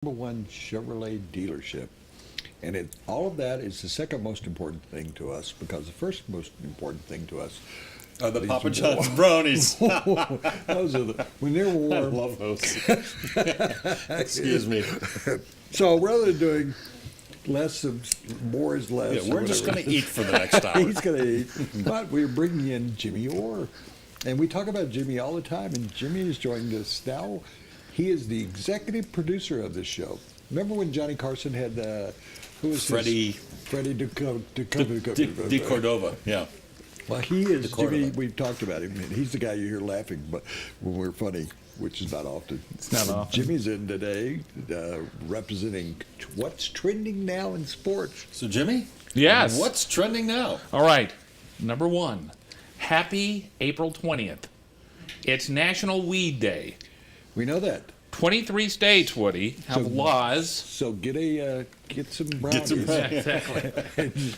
one Chevrolet dealership. And all of that is the second most important thing to us because the first most important thing to us are the Papa John's brownies. Those are when they're warm. I love those. Excuse me. So rather than doing less of more is less. Yeah, we're just going to eat for the next hour. He's going to eat. But we're bringing in Jimmy Orr. And we talk about Jimmy all the time, and Jimmy has joined us now. He is the executive producer of this show. Remember when Johnny Carson had who was Freddie De Cordova, yeah. Well, he is Jimmy. We've talked about him, and he's the guy you hear laughing, but when we're funny, which is not often. It's not often. Jimmy's in today, representing what's trending now in sports. So, Jimmy? Yes. What's trending now? All right. Number one, happy April 20th. It's National Weed Day. We know that. 23 states, Woody, have laws. So get some brownies. Get some brownies. Exactly.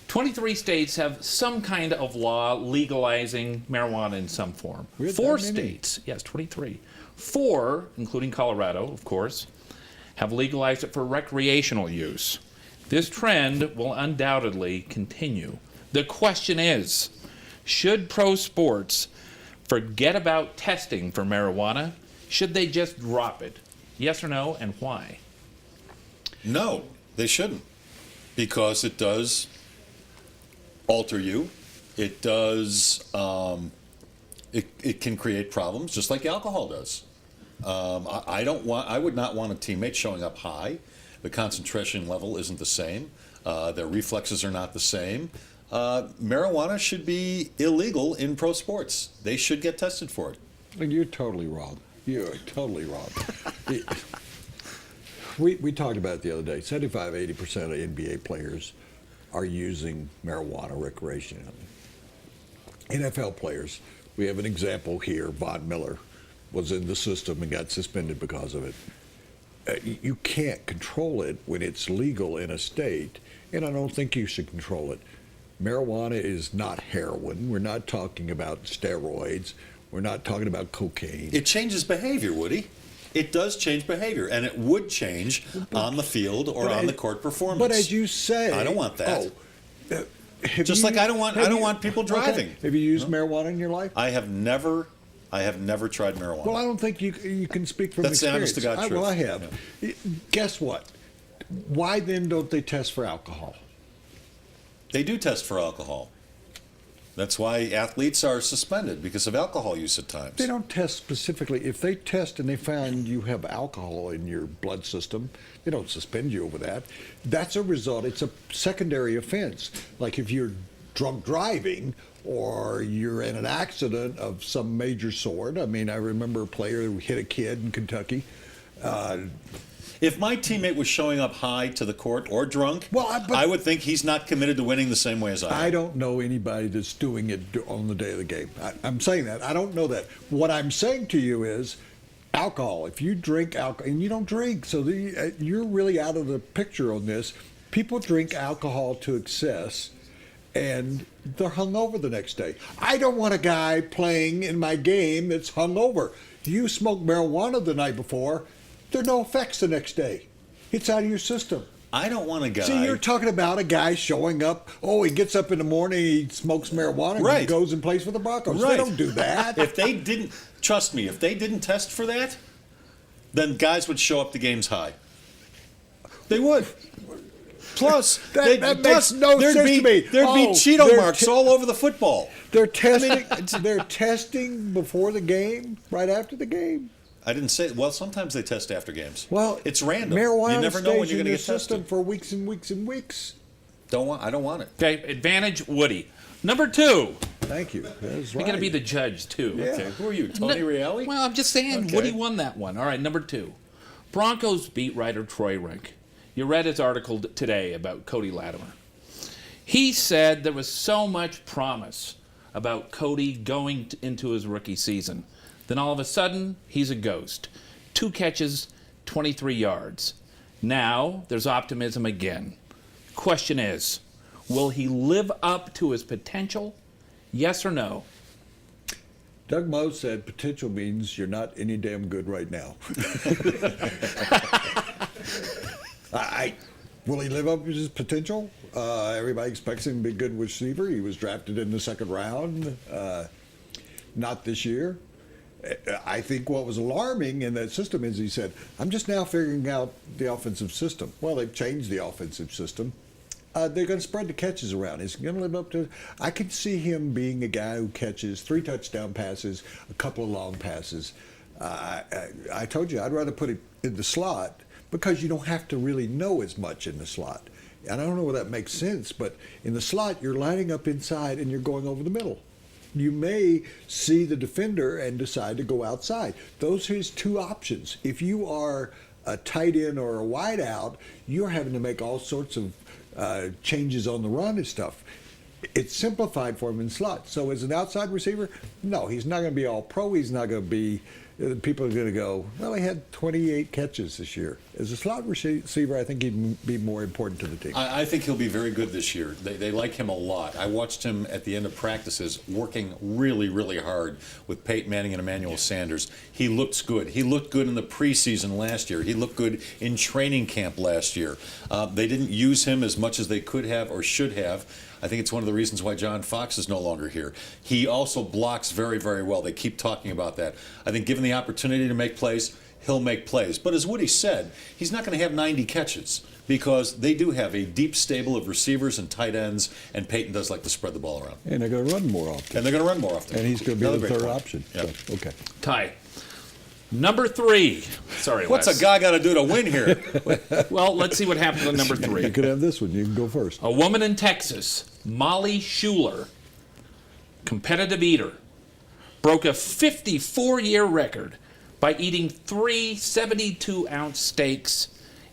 23 states have some kind of law legalizing marijuana in some form. Four states, yes, 23. Four, including Colorado, of course, have legalized it for recreational use. This trend will undoubtedly continue. The question is, should pro sports forget about testing for marijuana? Should they just drop it? Yes or no, and why? No, they shouldn't. Because it does alter you. It does, it can create problems, just like alcohol does. I would not want a teammate showing up high. The concentration level isn't the same. Their reflexes are not the same. Marijuana should be illegal in pro sports. They should get tested for it. And you're totally wrong. You're totally wrong. We talked about it the other day. 75-80% of NBA players are using marijuana recreationally. NFL players, we have an example here. Von Miller was in the system and got suspended because of it. You can't control it when it's legal in a state, and I don't think you should control it. Marijuana is not heroin. We're not talking about steroids. We're not talking about cocaine. It changes behavior, Woody. It does change behavior, and it would change on the field or on the court performance. But as you say, I don't want that. Just like I don't want people driving. Okay. Have you used marijuana in your life? I have never tried marijuana. Well, I don't think you can speak from That's experience. That's the honest to God truth. Well, I have. Yeah. Guess what? Why then don't they test for alcohol? They do test for alcohol. That's why athletes are suspended because of alcohol use at times. They don't test specifically. If they test and they find you have alcohol in your blood system, they don't suspend you over that. That's a result. It's a secondary offense. Like if you're drunk driving or you're in an accident of some major sort. I mean, I remember a player who hit a kid in Kentucky. If my teammate was showing up high to the court or drunk, I would think he's not committed to winning the same way as I am. I don't know anybody that's doing it on the day of the game. I'm saying that. I don't know that. What I'm saying to you is alcohol. If you drink alcohol, and you don't drink, so you're really out of the picture on this. People drink alcohol to excess, and they're hungover the next day. I don't want a guy playing in my game that's hungover. You smoked marijuana the night before, there are no effects the next day. It's out of your system. I don't want a guy. See, you're talking about a guy showing up. Oh, he gets up in the morning, he smokes marijuana, and he goes and plays for the Broncos. They don't do that. If they didn't, trust me, if they didn't test for that, then guys would show up to games high. They would. Plus, that makes no sense to me. There'd be Cheeto marks all over the football. They're testing. They're testing before the game, right after the game. I didn't say. Well, sometimes they test after games. Well, it's random. Marijuana you never know when you're going to get system tested for weeks and weeks and weeks. I don't want it. Okay, advantage Woody. Number two. Thank you. That's You're going to be the judge too. Yeah. Okay. Who are you, Tony Reale? Well, I'm just saying. Okay. Woody won that one. All right, number two. Broncos beat writer Troy Rink. You read his article today about Cody Latimer. He said there was so much promise about Cody going into his rookie season. Then all of a sudden, he's a ghost. 2 catches, 23 yards. Now, there's optimism again. Question is, will he live up to his potential? Yes or no? Doug Moe said potential means you're not any damn good right now. Will he live up to his potential? Everybody expects him to be a good receiver. He was drafted in the second round. Not this year. I think what was alarming in that system is he said, I'm just now figuring out the offensive system. Well, they've changed the offensive system. They're going to spread the catches around. Is he going to live up to? I could see him being a guy who catches 3 touchdown passes, a couple of long passes. I told you I'd rather put him in the slot because you don't have to really know as much in the slot. And I don't know whether that makes sense, but in the slot you're lining up inside and you're going over the middle. You may see the defender and decide to go outside. Those are his 2 options. If you are a tight end or a wide out, you're having to make all sorts of changes on the run and stuff. It's simplified for him in slot. So as an outside receiver, no, he's not going to be all pro. He's not going to be, people are going to go, well, he had 28 catches this year. As a slot receiver, I think he'd be more important to the team. I think he'll be very good this year. They like him a lot. I watched him at the end of practices working really, really hard with Peyton Manning and Emmanuel Sanders. He looks good. He looked good in the preseason last year. He looked good in training camp last year. They didn't use him as much as they could have or should have. I think it's one of the reasons why John Fox is no longer here. He also blocks very, very well. They keep talking about that. I think given the opportunity to make plays, he'll make plays. But as Woody said, he's not going to have 90 catches because they do have a deep stable of receivers and tight ends, and Peyton does like to spread the ball around. And they're going to run more often. And they're going to run more often. And he's going to be the third point. option. Yep. So, okay. Ty. Number 3. Sorry, What's Wes. a guy got to do to win here? Well, let's see what happens on number 3. You could have this one. You can go first. A woman in Texas, Molly Schuler, competitive eater, broke a 54-year record by eating 3 72-ounce steaks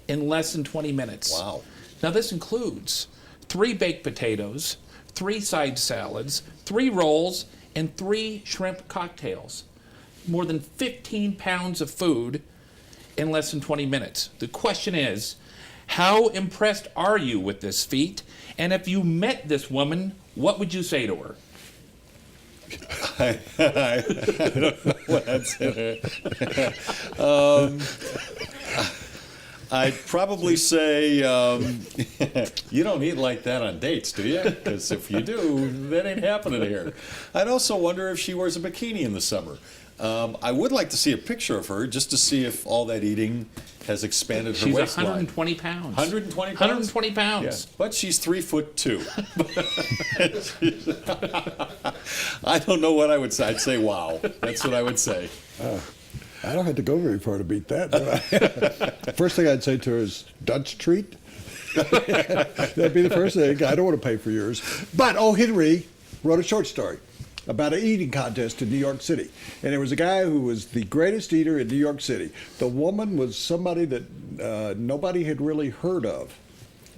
in less than 20 minutes. Wow. Now, this includes 3 baked potatoes, 3 side salads, 3 rolls, and 3 shrimp cocktails. More than 15 pounds of food in less than 20 minutes. The question is, how impressed are you with this feat? And if you met this woman, what would you say to her? I don't know what I'd say. I'd probably say, you don't eat like that on dates, do you? Because if you do, that ain't happening here. I'd also wonder if she wears a bikini in the summer. I would like to see a picture of her just to see if all that eating has expanded her She's waistline. 120 pounds. 120 pounds? 120 pounds. Yeah. But she's 3'2". I don't know what I would say. I'd say wow. That's what I would say. I don't have to go very far to beat that, do I? First thing I'd say to her is, Dutch treat? That'd be the first thing. I don't want to pay for yours. But O. Henry wrote a short story about an eating contest in New York City. And there was a guy who was the greatest eater in New York City. The woman was somebody that nobody had really heard of.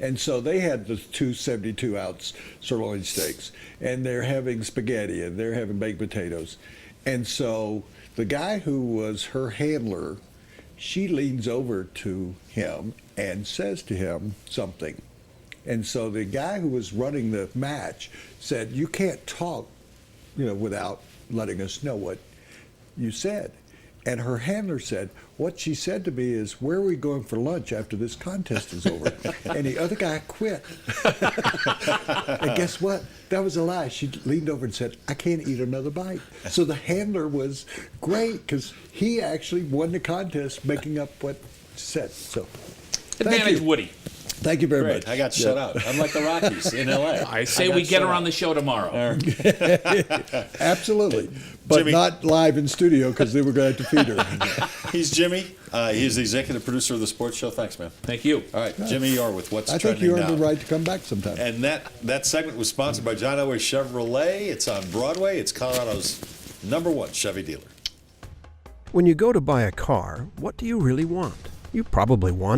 And so they had the 2 72-ounce sirloin steaks. And they're having spaghetti and they're having baked potatoes. And so the guy who was her handler, she leans over to him and says to him something. And so the guy who was running the match said, you can't talk, without letting us know what you said. And her handler said, what she said to me is, where are we going for lunch after this contest is over? And the other guy quit. And guess what? That was a lie. She leaned over and said, I can't eat another bite. So the handler was great because he actually won the contest making up what she said. So, Advantage Woody. Thank you very Great. much. I got shut out. I'm like the Rockies in L.A. I say we get her on the show tomorrow. Absolutely. But Jimmy. not live in studio because they were going to have to feed her. He's Jimmy. He's the executive producer of the sports show. Thanks, man. Thank you. All right, Jimmy Yore with What's I think Trending you earned Now. the right to come back sometime. And that segment was sponsored by John Elway Chevrolet. It's on Broadway. It's Colorado's #1 Chevy dealer. When you go to buy a car, what do you really want? You probably want